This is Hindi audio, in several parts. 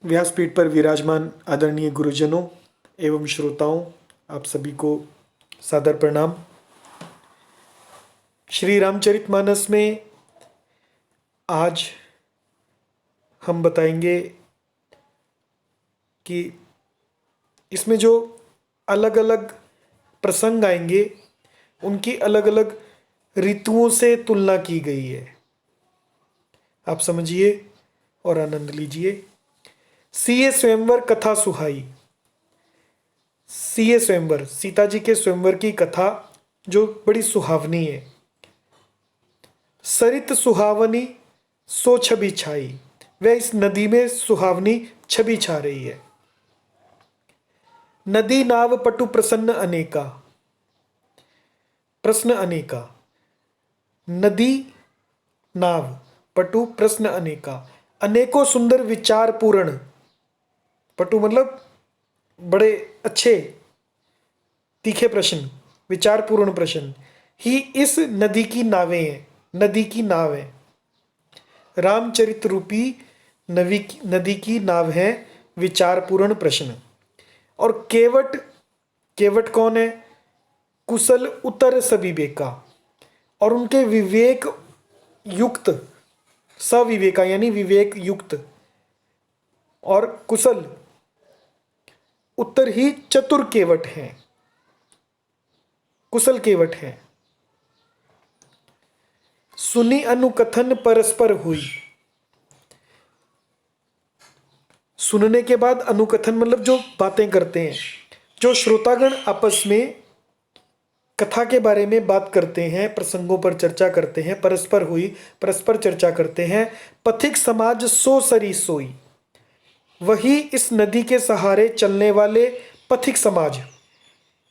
व्यासपीठ पर विराजमान आदरणीय गुरुजनों एवं श्रोताओं, आप सभी को सादर प्रणाम। श्री रामचरितमानस में आज हम बताएंगे कि इसमें जो अलग अलग प्रसंग आएंगे उनकी अलग अलग ऋतुओं से तुलना की गई है। आप समझिए और आनंद लीजिए। सीए स्वयंवर कथा सुहाई। सीए स्वयंवर, सीता जी के स्वयंवर की कथा जो बड़ी सुहावनी है। सरित सुहावनी सो छवि छाई, वह इस नदी में सुहावनी छवि छा रही है। नदी नाव पटु प्रसन्न अनेका। प्रश्न अनेका। नदी नाव पटु प्रश्न अनेका, अनेकों सुंदर विचार पूर्ण। पटु मतलब बड़े अच्छे तीखे प्रश्न, विचार पूर्ण प्रश्न ही इस नदी की नावें हैं। नदी की नाव है, रामचरित रूपी नदी की नाव है विचार पूर्ण प्रश्न। और केवट, केवट कौन है? कुशल उतर सविवेका, और उनके विवेक युक्त, सविवेका यानी विवेक युक्त, और कुशल उत्तर ही चतुर केवट हैं, कुशल केवट हैं। सुनी अनुकथन परस्पर हुई। सुनने के बाद अनुकथन मतलब जो बातें करते हैं, जो श्रोतागण आपस में कथा के बारे में बात करते हैं, प्रसंगों पर चर्चा करते हैं। परस्पर हुई, परस्पर चर्चा करते हैं। पथिक समाज सो सरी सोई, वही इस नदी के सहारे चलने वाले पथिक समाज,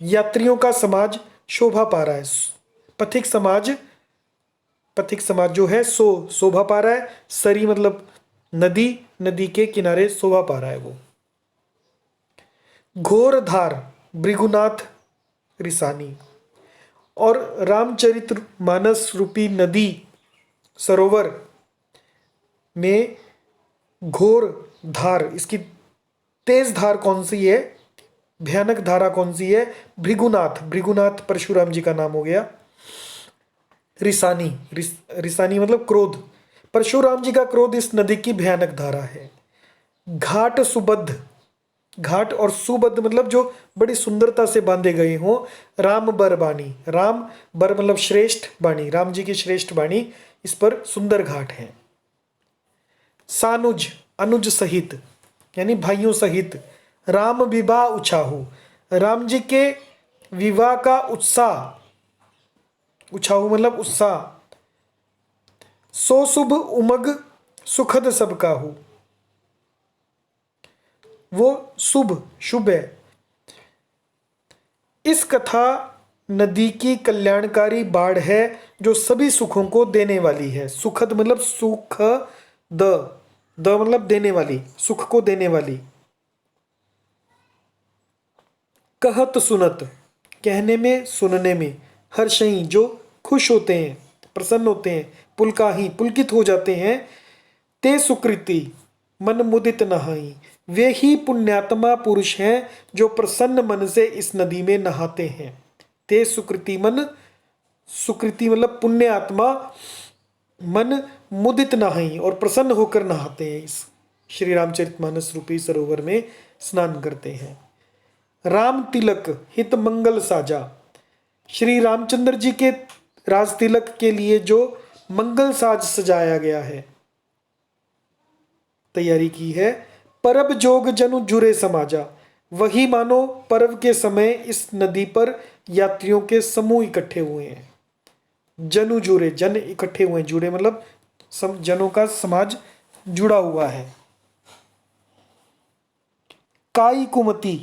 यात्रियों का समाज शोभा पा रहा है। पथिक समाज, पथिक समाज जो है सो शोभा पा रहा है। सरी मतलब नदी, नदी के किनारे शोभा पा रहा है वो। घोर धार भृगुनाथ रिसानी, और रामचरितमानस रूपी नदी सरोवर में घोर धार, इसकी तेज धार कौन सी है, भयानक धारा कौन सी है? भृगुनाथ, भृगुनाथ परशुराम जी का नाम हो गया। रिसानी, रिसानी मतलब क्रोध, परशुराम जी का क्रोध इस नदी की भयानक धारा है। घाट सुबद्ध, घाट और सुबद्ध मतलब जो बड़ी सुंदरता से बांधे गए हों। राम बर बाणी, राम बर मतलब श्रेष्ठ बाणी, राम जी की श्रेष्ठ बाणी, इस पर सुंदर घाट है। सानुज, अनुज सहित यानी भाइयों सहित। राम विवाह उछाहू, राम जी के विवाह का उत्साह, उछाहू मतलब उत्साह। सो शुभ उमग सुखद सब काहू, वो शुभ, शुभ है। इस कथा नदी की कल्याणकारी बाढ़ है जो सभी सुखों को देने वाली है। सुखद मतलब सुख, द मतलब देने वाली, सुख को देने वाली। कहत सुनत, कहने में सुनने में। हर्षई जो खुश होते हैं, प्रसन्न होते हैं। पुलकाही पुलकित हो जाते हैं। ते सुकृति मन मुदित नहाई, वे ही पुण्यात्मा पुरुष हैं जो प्रसन्न मन से इस नदी में नहाते हैं। ते सुकृति मन, सुकृति मतलब पुण्य आत्मा, मन मुदित नहाई और प्रसन्न होकर नहाते हैं, इस श्री रामचरितमानस रूपी सरोवर में स्नान करते हैं। राम तिलक हित मंगल साजा, श्री रामचंद्र जी के राज तिलक के लिए जो मंगल साज सजाया गया है, तैयारी की है। परब जोग जनु जुरे समाजा, वही मानो पर्व के समय इस नदी पर यात्रियों के समूह इकट्ठे हुए हैं। जनु जुरे, जन इकट्ठे हुए, जुड़े मतलब जनों का समाज जुड़ा हुआ है। काई कुमति,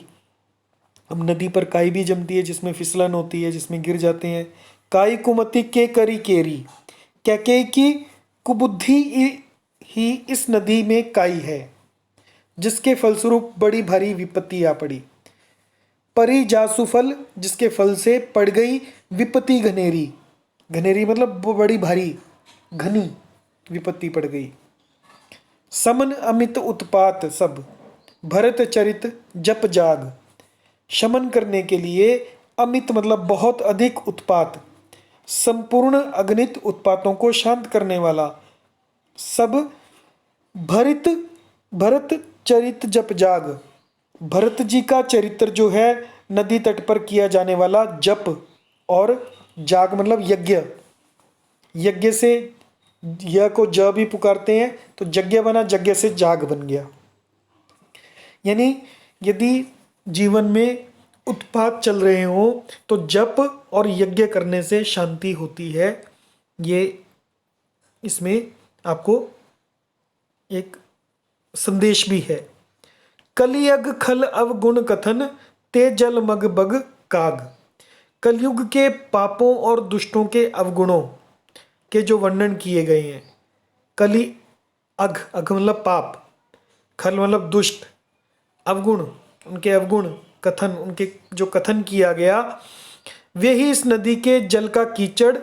अब नदी पर काई भी जमती है जिसमें फिसलन होती है, जिसमें गिर जाते हैं। काई कुमति के करी केरी, कैकेयी की कुबुद्धि ही इस नदी में काई है जिसके फलस्वरूप बड़ी भारी विपत्ति आ पड़ी। परी जासुफल, जिसके फल से पड़ गई विपत्ति घनेरी, घनेरी मतलब बड़ी भारी घनी विपत्ति पड़ गई। समन अमित उत्पात सब, भरत चरित जप जाग, शमन करने के लिए, अमित मतलब बहुत अधिक उत्पात, संपूर्ण अगणित उत्पातों को शांत करने वाला, सब भरत भरत चरित जप जाग, भरत जी का चरित्र जो है नदी तट पर किया जाने वाला जप, और जाग मतलब यज्ञ, यज्ञ से य को ज भी पुकारते हैं तो यज्ञ बना, यज्ञ से जाग बन गया। यानी यदि जीवन में उत्पात चल रहे हो तो जप और यज्ञ करने से शांति होती है। ये इसमें आपको एक संदेश भी है। कलियग खल अवगुण कथन, ते जल मग बग काग। कलयुग के पापों और दुष्टों के अवगुणों के जो वर्णन किए गए हैं, कली अघ, अघ मतलब पाप, खल मतलब दुष्ट, अवगुण उनके अवगुण, कथन उनके जो कथन किया गया, वे ही इस नदी के जल का कीचड़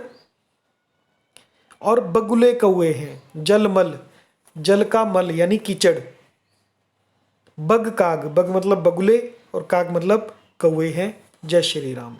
और बगुले कौए हैं। जलमल, जल का मल यानी कीचड़, बग काग, बग मतलब बगुले और काग मतलब कौए हैं। जय श्री राम।